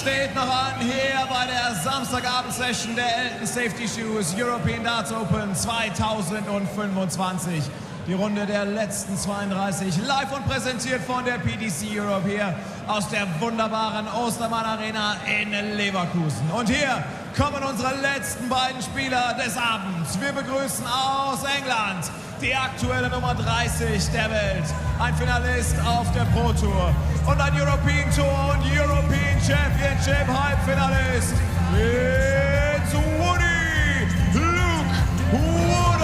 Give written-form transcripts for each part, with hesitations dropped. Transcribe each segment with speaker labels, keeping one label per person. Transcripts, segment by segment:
Speaker 1: steht noch an hier bei der Samstagabend-Session der Elton Safety Shoes European Darts Open 2025. Die Runde der letzten 32, live und präsentiert von der PDC Europe hier aus der wunderbaren Ostermann Arena in Leverkusen. Und hier kommen unsere letzten beiden Spieler des Abends. Wir begrüßen aus England die aktuelle Nummer 30 der Welt, ein Finalist auf der Pro Tour und ein European Tour und European Championship Halbfinalist. It's Woody Luke Woodhouse.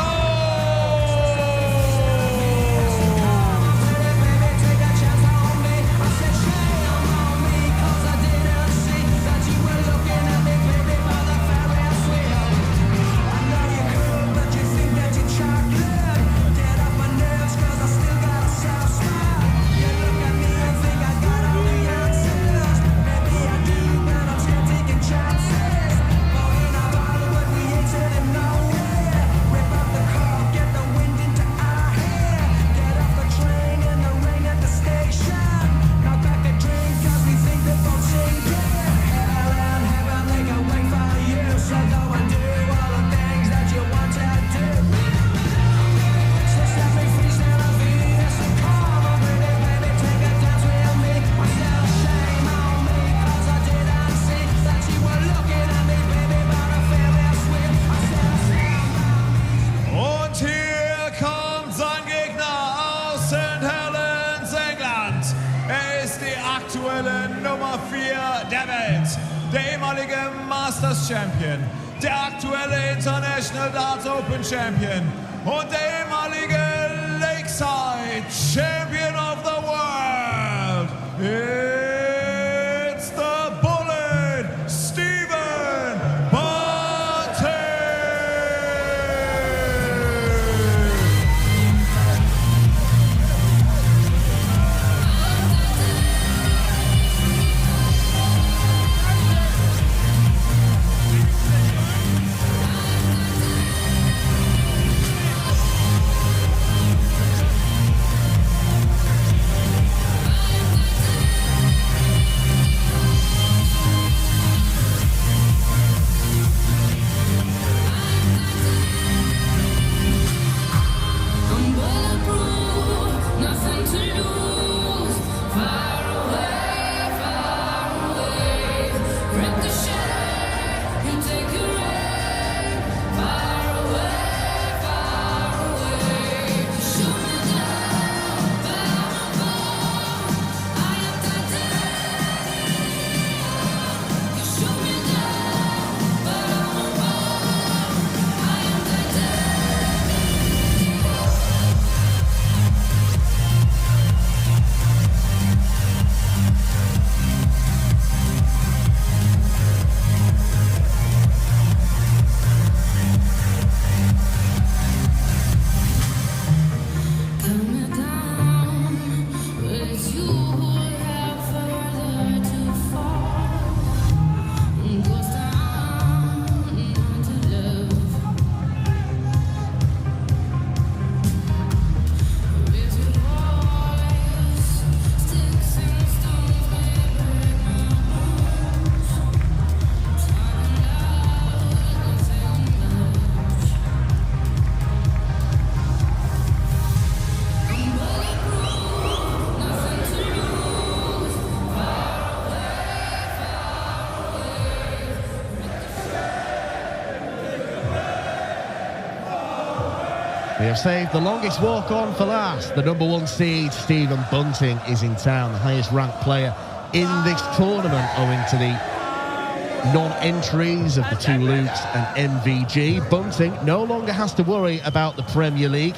Speaker 1: Nummer 4 der Welt, der ehemalige Masters Champion, der aktuelle International Darts Open Champion und der ehemalige Lakeside Champion of the World. It's the Bullet, Stephen Bunting.
Speaker 2: We have saved the longest walk-on for last. The number 1 seed, Stephen Bunting, is in town, the highest-ranked player in this tournament, owing to the non-entries of the two Lukes and MVG. Bunting no longer has to worry about the Premier League.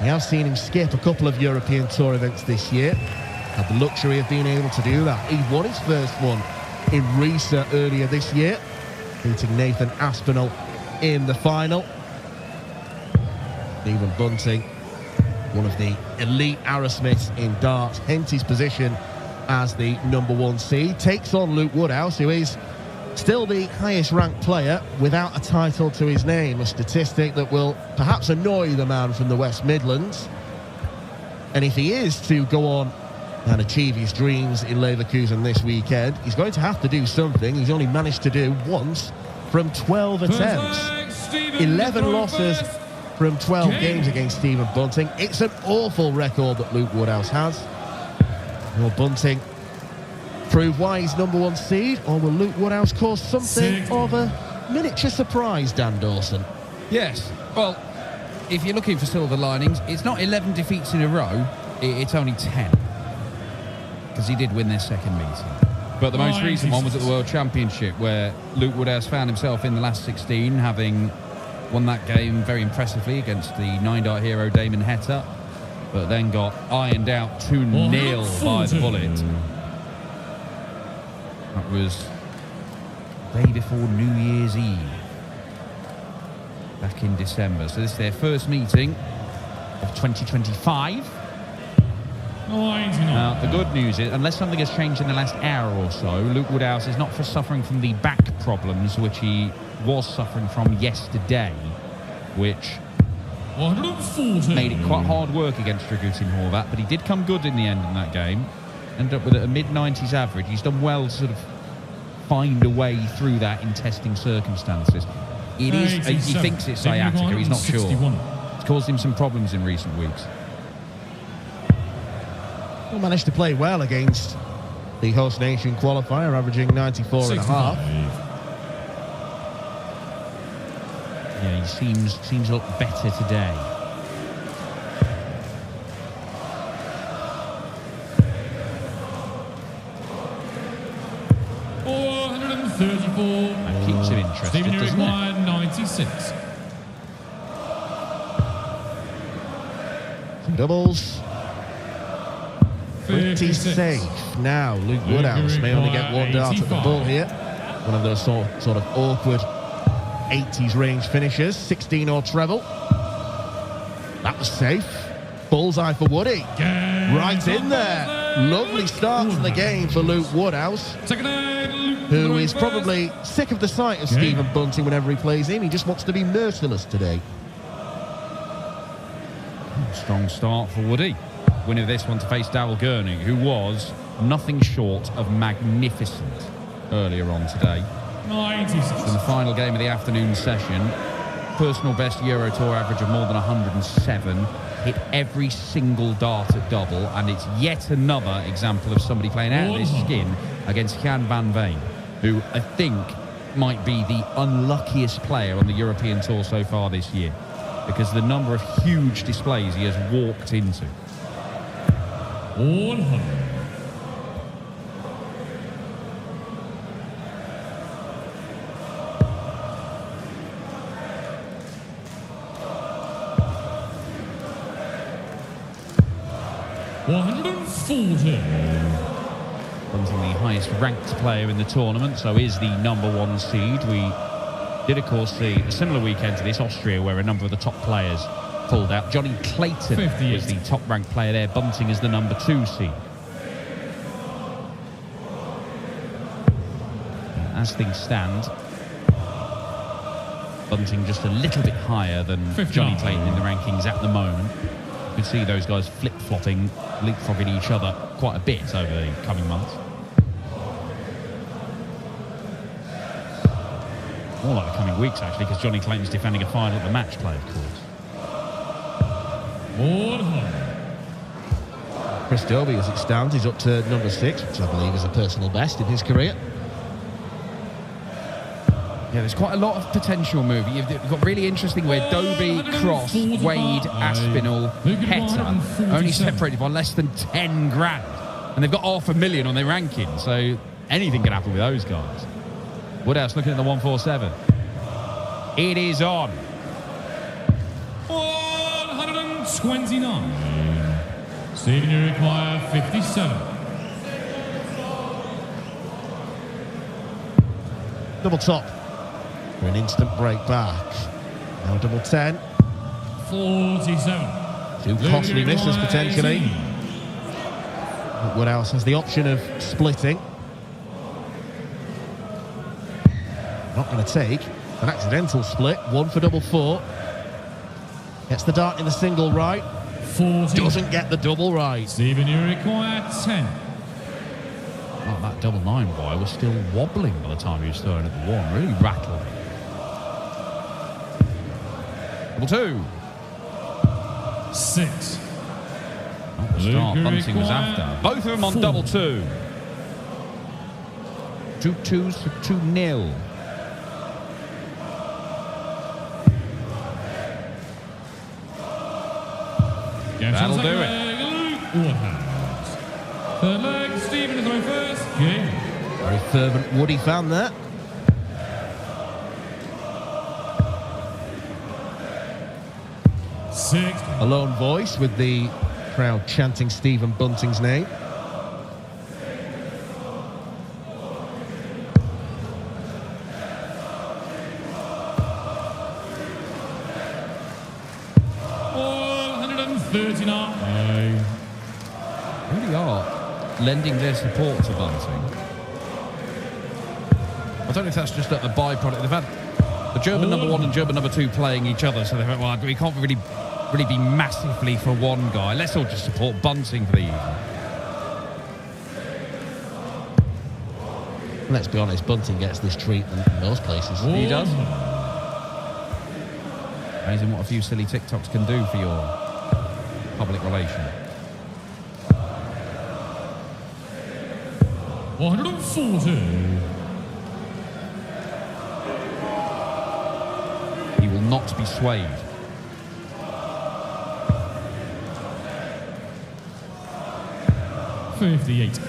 Speaker 2: We have seen him skip a couple of European Tour events this year. Had the luxury of being able to do that. He won his first one in Risa earlier this year, beating Nathan Aspinall in the final. Stephen Bunting, one of the elite Arrowsmiths in darts, hence his position as the number 1 seed, takes on Luke Woodhouse, who is still the highest ranked player without a title to his name, a statistic that will perhaps annoy the man from the West Midlands. And if he is to go on and achieve his dreams in Leverkusen this weekend. He's going to have to do something. He's only managed to do once from 12 attempts. 11 losses from 12 games against Stephen Bunting. It's an awful record that Luke Woodhouse has. Will Bunting prove why he's #1 seed, or will Luke Woodhouse cause something of a miniature surprise, Dan Dawson?
Speaker 3: Yes, well, if you're looking for silver linings, it's not 11 defeats in a row, it's only 10. Because he did win their second meeting. But the most recent one was at the World Championship, where Luke Woodhouse found himself in the last 16, having won that game very impressively against the 9-dart hero Damon Heta, but then got ironed out 2-0 by the Bullet. That was the day before New Year's Eve, back in December. So this is their first meeting of 2025. Now, the good news is, unless something has changed in the last hour or so, Luke Woodhouse is not suffering from the back problems which he was suffering from yesterday, which made it quite hard work against Dragutin Horvat, but he did come good in the end in that game. Ended up with a mid-90s average. He's done well to sort of find a way through that in testing circumstances. It is, he thinks it's sciatica, he's not sure. It's caused him some problems in recent weeks.
Speaker 2: He managed to play well against the host nation qualifier, averaging 94.5.
Speaker 3: Yeah, he seems a lot better today. That keeps him interested, doesn't it?
Speaker 4: 96.
Speaker 2: Some doubles. Pretty safe. Now, Luke Woodhouse may only get one dart at the ball here. One of those sort of awkward 80s range finishers. 16 or treble. That was safe. Bullseye for Woody. Right in there. Lovely start to the game for Luke Woodhouse, who is probably sick of the sight of Stephen Bunting whenever he plays him. He just wants to be merciless today.
Speaker 3: Strong start for Woody. Winner of this one to face Darryl Gurney, who was nothing short of magnificent earlier on today. In the final game of the afternoon session, personal best Euro Tour average of more than 107, hit every single dart at double, and it's yet another example of somebody playing out of his skin against Jan van Veen, who I think might be the unluckiest player on the European Tour so far this year, because of the number of huge displays he has walked into.
Speaker 4: 100.
Speaker 3: Bunting, the highest ranked player in the tournament, so is the #1 seed. We did, of course, see a similar weekend to this, Austria, where a number of the top players pulled out. Johnny Clayton was the top-ranked player there. Bunting is the #2 seed. As things stand, Bunting just a little bit higher than Johnny Clayton in the rankings at the moment. You can see those guys flip-flopping, leapfrogging each other quite a bit over the coming months. More like the coming weeks, actually, because Johnny Clayton's defending a final at the match play, of course.
Speaker 2: Chris Dobie, as it stands, is up to #6, which I believe is a personal best in his career.
Speaker 3: Yeah, there's quite a lot of potential moving. You've got really interesting where Dobie, Cross, Wade, Aspinall, Heta only separated by less than 10 grand. And they've got $500,000 on their ranking, so anything can happen with those guys. Woodhouse looking at the 147. It is on.
Speaker 4: 129. Stephen, you require 57.
Speaker 2: Double top for an instant break back. Now double 10.
Speaker 4: 47.
Speaker 2: Two costly misses potentially. Woodhouse has the option of splitting. Not going to take an accidental split. One for double 4. Gets the dart in the single right.
Speaker 4: 40.
Speaker 2: Doesn't get the double right.
Speaker 4: Stephen, you require 10.
Speaker 3: Oh, that double 9 boy was still wobbling by the time he was throwing at the one. Really rattling. Double 2.
Speaker 4: 6.
Speaker 3: Not the start Bunting was after. Both of them on
Speaker 4: 4.
Speaker 3: double 2. 2 2s for 2-0. That'll do it.
Speaker 4: Woodhouse. Third leg, Stephen is going first. Game.
Speaker 2: Very fervent Woody fan there. A lone voice with the crowd chanting Stephen Bunting's name.
Speaker 3: Really are lending their support to Bunting. I don't know if that's just a byproduct. They've had the German number 1 and German number 2 playing each other, so they thought, well, we can't really be massively for one guy. Let's all just support Bunting for the evening.
Speaker 2: Let's be honest, Bunting gets this treatment in most places.
Speaker 3: He does. Amazing what a few silly TikToks can do for your public relation.
Speaker 4: 140.
Speaker 3: He will not be swayed.
Speaker 4: $58.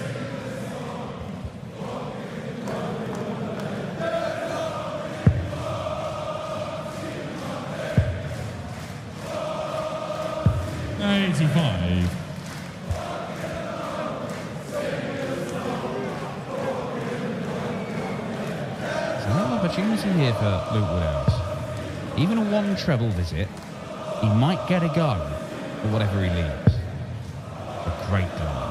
Speaker 4: $85.
Speaker 3: Opportunity here for Luke Woodhouse. Even a 1 treble visit, he might get a go for whatever he leaves. A great goal.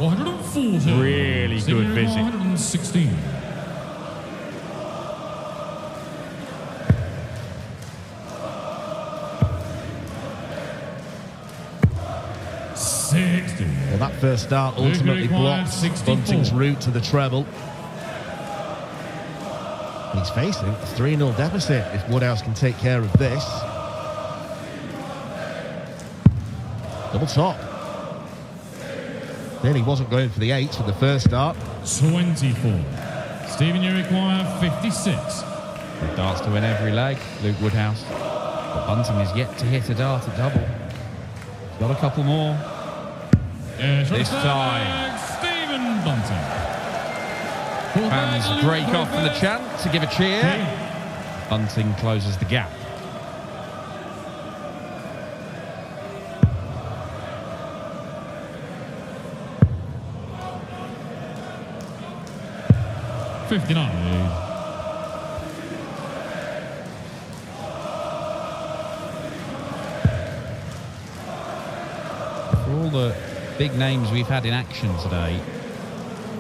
Speaker 4: 140.
Speaker 3: Really good visit.
Speaker 4: 116.
Speaker 2: Well, that first start ultimately blocked Bunting's route to the treble. He's facing a 3-0 deficit if Woodhouse can take care of this. Double top. Then he wasn't going for the 8s for the first start.
Speaker 4: 24. Stephen, you require 56.
Speaker 3: With darts to win every leg, Luke Woodhouse. But Bunting is yet to hit a dart at double. He's got a couple more. This time.
Speaker 4: Stephen Bunting.
Speaker 3: Fans break off for the chant to give a cheer. Bunting closes the gap.
Speaker 4: $59.
Speaker 3: For all the big names we've had in action today,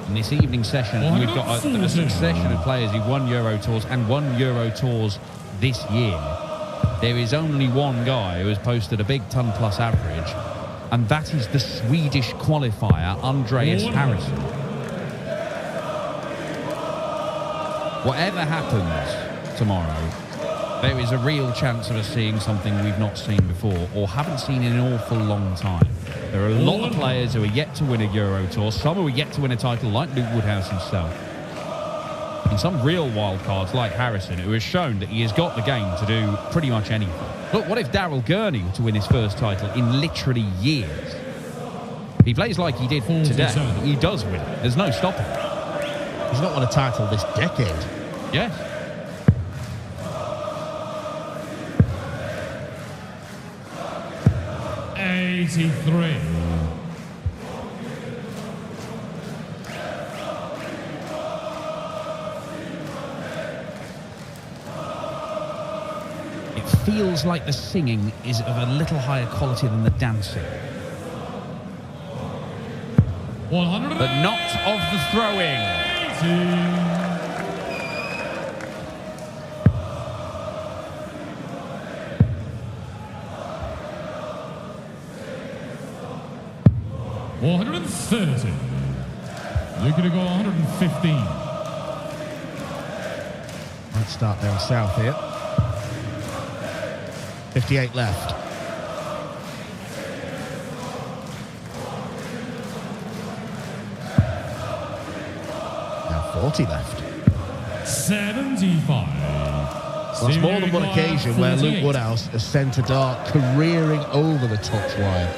Speaker 3: in this evening session, we've got a succession of players who've won Euro Tours and won Euro Tours this year. There is only one guy who has posted a big ton-plus average, and that is the Swedish qualifier, Andreas Harrison. Whatever happens tomorrow, there is a real chance of us seeing something we've not seen before or haven't seen in an awful long time. There are a lot of players who are yet to win a Euro Tour, some who are yet to win a title like Luke Woodhouse himself, and some real wild cards like Harrison, who has shown that he has got the game to do pretty much anything. Look, what if Daryl Gurney were to win his first title in literally years? He plays like he did today. He does win. There's no stopping him.
Speaker 2: He's not won a title this decade.
Speaker 3: Yes.
Speaker 4: $83.
Speaker 3: It feels like the singing is of a little higher quality than the dancing.
Speaker 4: 100.
Speaker 3: But not of the throwing.
Speaker 4: 130. Looking to go 115.
Speaker 2: Might start down south here. 58 left. Now 40 left.
Speaker 4: 75.
Speaker 2: That's more than one occasion where Luke Woodhouse has sent a dart careering over the touch wire.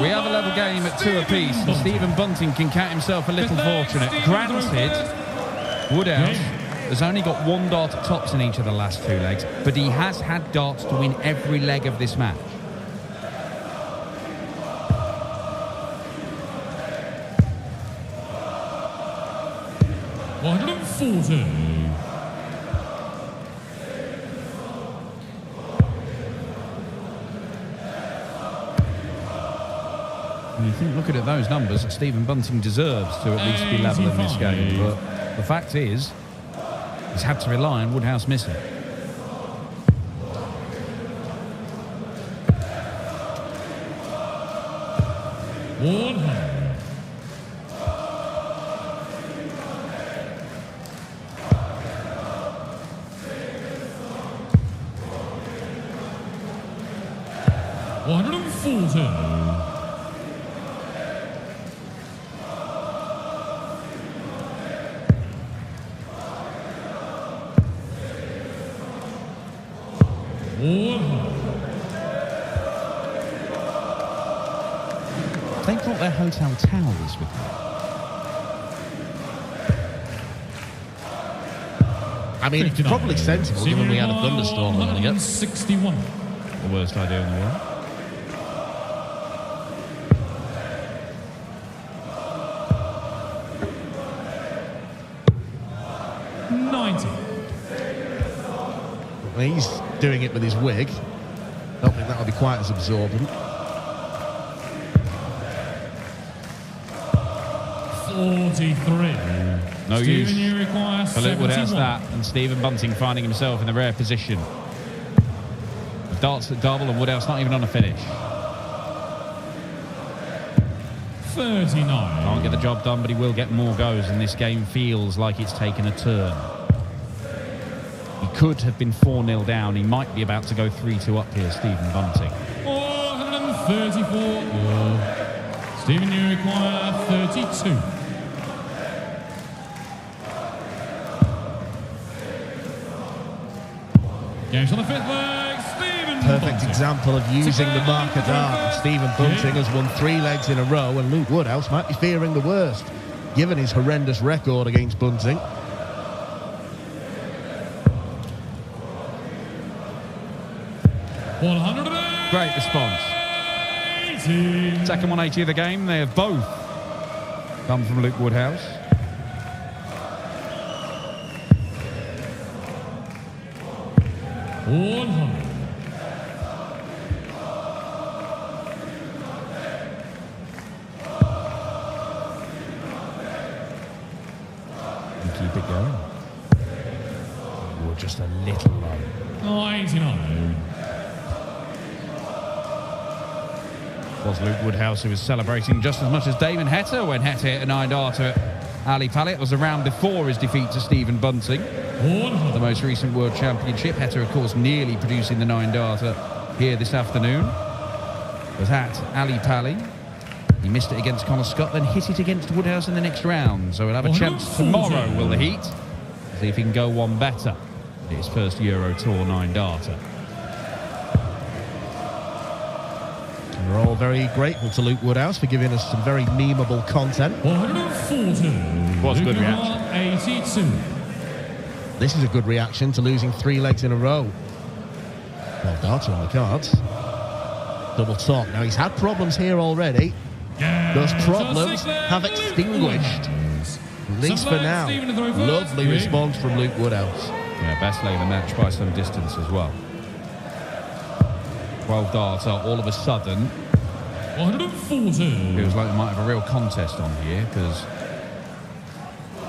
Speaker 3: We have a level game at 2 apiece, and Stephen Bunting can count himself a little fortunate. Granted, Woodhouse has only got 1 dart at tops in each of the last 2 legs, but he has had darts to win every leg of this match. You think, looking at those numbers, that Stephen Bunting deserves to at least be level in this game. But the fact is, he's had to rely on Woodhouse missing. They brought their hotel towels with them.
Speaker 2: I mean, it's probably sensible given we had a thunderstorm earlier.
Speaker 4: 61.
Speaker 3: The worst idea in the world.
Speaker 2: He's doing it with his wig. Don't think that'll be quite as absorbent.
Speaker 4: 43.
Speaker 3: No use.
Speaker 4: You require
Speaker 3: For Luke Woodhouse
Speaker 4: 71.
Speaker 3: that, and Stephen Bunting finding himself in the rare position. The darts at double and Woodhouse not even on a finish.
Speaker 4: 39.
Speaker 3: Can't get the job done, but he will get more goes, and this game feels like it's taken a turn. He could have been 4-0 down. He might be about to go 3-2 up here, Stephen Bunting.
Speaker 4: 434. Stephen, you require 32. Games on the 5th leg, Stephen
Speaker 2: Perfect
Speaker 4: Bunting.
Speaker 2: example of using the marker dart. Stephen Bunting has won 3 legs in a row, and Luke Woodhouse might be fearing the worst, given his horrendous record against Bunting.
Speaker 3: Great response. Second 180 of the game. They have both come from Luke Woodhouse. And keep it going. We're just a little low.
Speaker 4: 99.
Speaker 3: Was Luke Woodhouse, who was celebrating just as much as Damon Heta when Heta hit a 9-darter at Ali Pali. It was the round before his defeat to Stephen Bunting. The most recent World Championship. Heta, of course, nearly producing the 9-darter here this afternoon. Was at Ali Pali. He missed it against Connor Scott, then hit it against Woodhouse in the next round. So he'll have a chance tomorrow, will the Heat? See if he can go one better. His first Euro Tour 9-darter.
Speaker 2: We're all very grateful to Luke Woodhouse for giving us some very memeable content.
Speaker 4: 140.
Speaker 3: Was a good reaction.
Speaker 4: 82.
Speaker 2: This is a good reaction to losing 3 legs in a row. Well, darter on the cards. Double top. Now, he's had problems here already. Those problems have extinguished. At least for now. Lovely response from Luke Woodhouse.
Speaker 3: Yeah, best leg of the match by some distance as well. 12 darts are all of a sudden.
Speaker 4: 140.
Speaker 3: Feels like we might have a real contest on here, because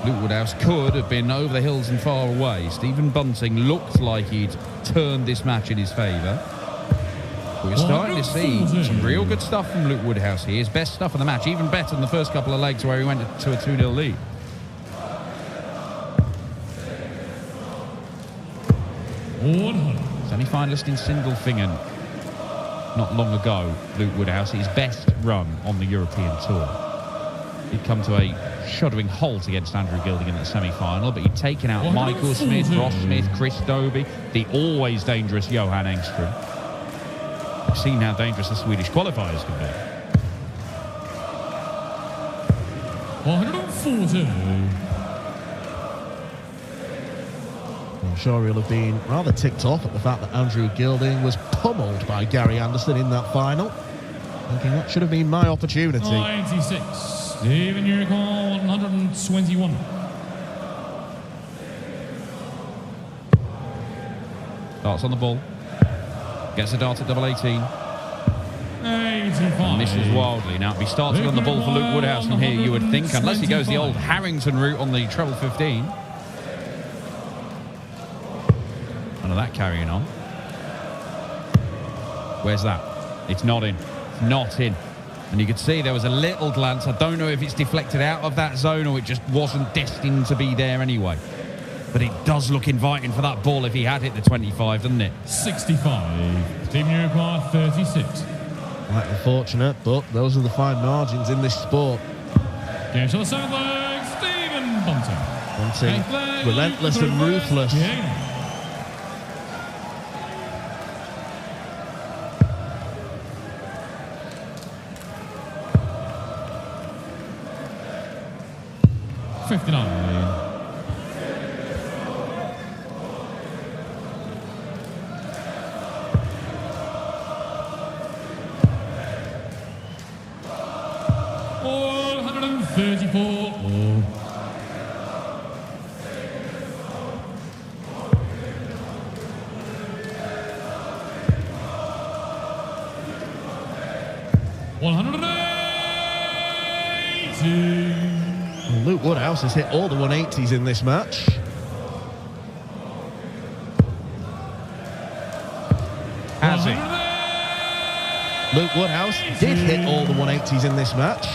Speaker 3: Luke Woodhouse could have been over the hills and far away. Stephen Bunting looked like he'd turned this match in his favour. We're starting to see some real good stuff from Luke Woodhouse here. His best stuff of the match, even better than the first couple of legs where he went to a 2-0 lead. Semi-finalist in Sindelfingen not long ago, Luke Woodhouse, his best run on the European Tour. He'd come to a shuddering halt against Andrew Gilding in the semi-final, but he'd taken out Michael Smith, Ross Smith, Chris Dobie, the always dangerous Johan Engström. We've seen how dangerous the Swedish qualifiers can be.
Speaker 4: 140.
Speaker 2: I'm sure he'll have been rather ticked off at the fact that Andrew Gilding was pummeled by Gary Anderson in that final. Thinking that should have been my opportunity.
Speaker 4: 96. Steven Jurkon, 121.
Speaker 3: Darts on the ball. Gets a dart at double 18.
Speaker 4: 85.
Speaker 3: And misses wildly. Now, it'd be starting on the ball for Luke Woodhouse from here, you would think, unless he goes the old Harrington route on the treble 15. None of that carrying on. Where's that? It's not in. It's not in. And you could see there was a little glance. I don't know if it's deflected out of that zone or it just wasn't destined to be there anyway. But it does look inviting for that ball if he had hit the 25, doesn't it?
Speaker 4: 65. Steven Jurkon, 36.
Speaker 2: Quite unfortunate, but those are the fine margins in this sport.
Speaker 4: Game to the 7th leg, Steven Bunting.
Speaker 2: Bunting, relentless and ruthless.
Speaker 4: Yeah.
Speaker 2: Luke Woodhouse has hit all the 180s in this match.
Speaker 3: Has he?
Speaker 2: Luke Woodhouse did hit all the 180s in this match.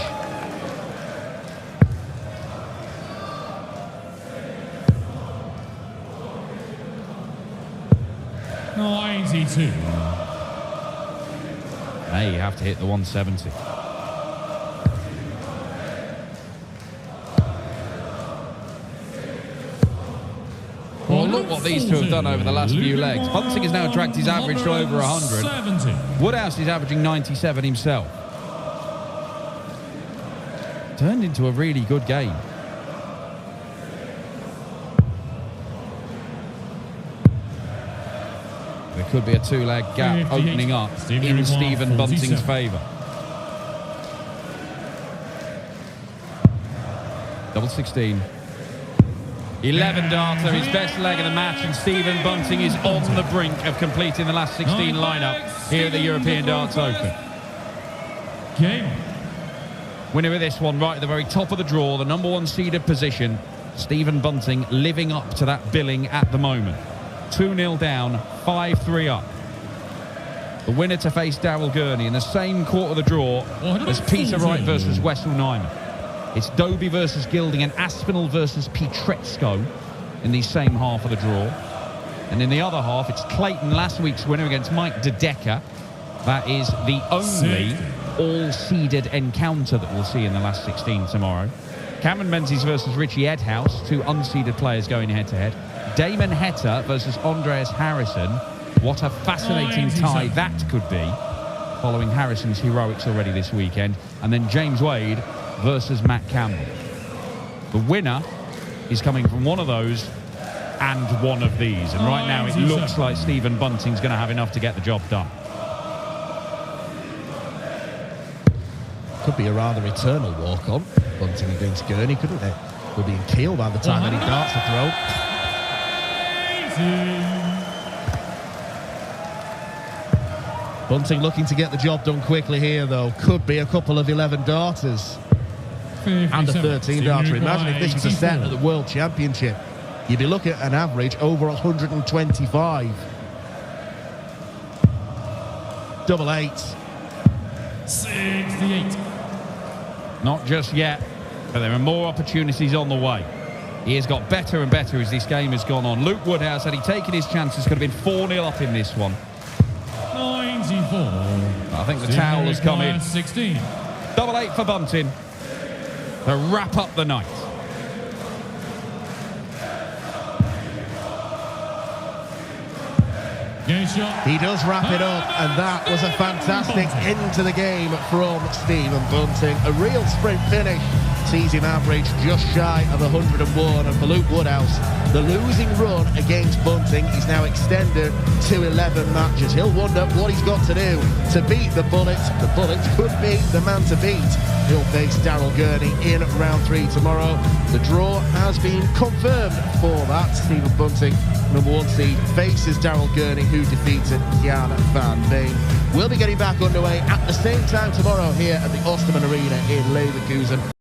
Speaker 3: May have to hit the 170. Well, look what these two have done over the last few legs. Bunting has now dragged his average to over 100. Woodhouse is averaging 97 himself. Turned into a really good game. There could be a two-leg gap opening up in Steven Bunting's favour. Double 16. 11 darter, his best leg of the match, and Steven Bunting is on the brink of completing the last 16 lineup here at the European Darts Open.
Speaker 4: Game.
Speaker 3: Winner of this one right at the very top of the draw, the number one seeded position. Steven Bunting living up to that billing at the moment. 2-0 down, 5-3 up. The winner to face Daryl Gurney in the same quarter of the draw as Peter Wright versus Wessel Nyman. It's Dobie versus Gilding and Aspinall versus Pietrezco in the same half of the draw. And in the other half, it's Clayton, last week's winner, against Mike De Decker. That is the only all-seeded encounter that we'll see in the last 16 tomorrow. Cameron Menzies versus Richie Edhouse, two unseeded players going head-to-head. Damon Heta versus Andreas Harrison. What a fascinating tie that could be, following Harrison's heroics already this weekend. And then James Wade versus Matt Campbell. The winner is coming from one of those and one of these. And right now it looks like Steven Bunting's going to have enough to get the job done.
Speaker 2: Could be a rather eternal walk-on. Bunting against Gurney, couldn't it? We'll be in Kiel by the time any darts are thrown. Bunting looking to get the job done quickly here, though. Could be a couple of 11 darters. And a 13 darter. Imagine if this was a set at the World Championship. You'd be looking at an average over 125. Double 8.
Speaker 4: 68.
Speaker 3: Not just yet, but there are more opportunities on the way. He has got better and better as this game has gone on. Luke Woodhouse, had he taken his chances, could have been 4-0 up in this one.
Speaker 4: 94.
Speaker 3: I think the towel has come in.
Speaker 4: 16.
Speaker 3: Double 8 for Bunting to wrap up the night.
Speaker 4: Game shot.
Speaker 2: He does wrap it up, and that was a fantastic end to the game from Stephen Bunting. A real sprint finish sees him average just shy of 101, and for Luke Woodhouse, the losing run against Bunting is now extended to 11 matches. He'll wonder what he's got to do to beat the Bullets. The Bullets could be the man to beat. He'll face Daryl Gurney in round 3 tomorrow. The draw has been confirmed for that. Stephen Bunting, number 1 seed, faces Daryl Gurney, who defeated Jan van Veen. We'll be getting back underway at the same time tomorrow here at the Osterman Arena in Leverkusen.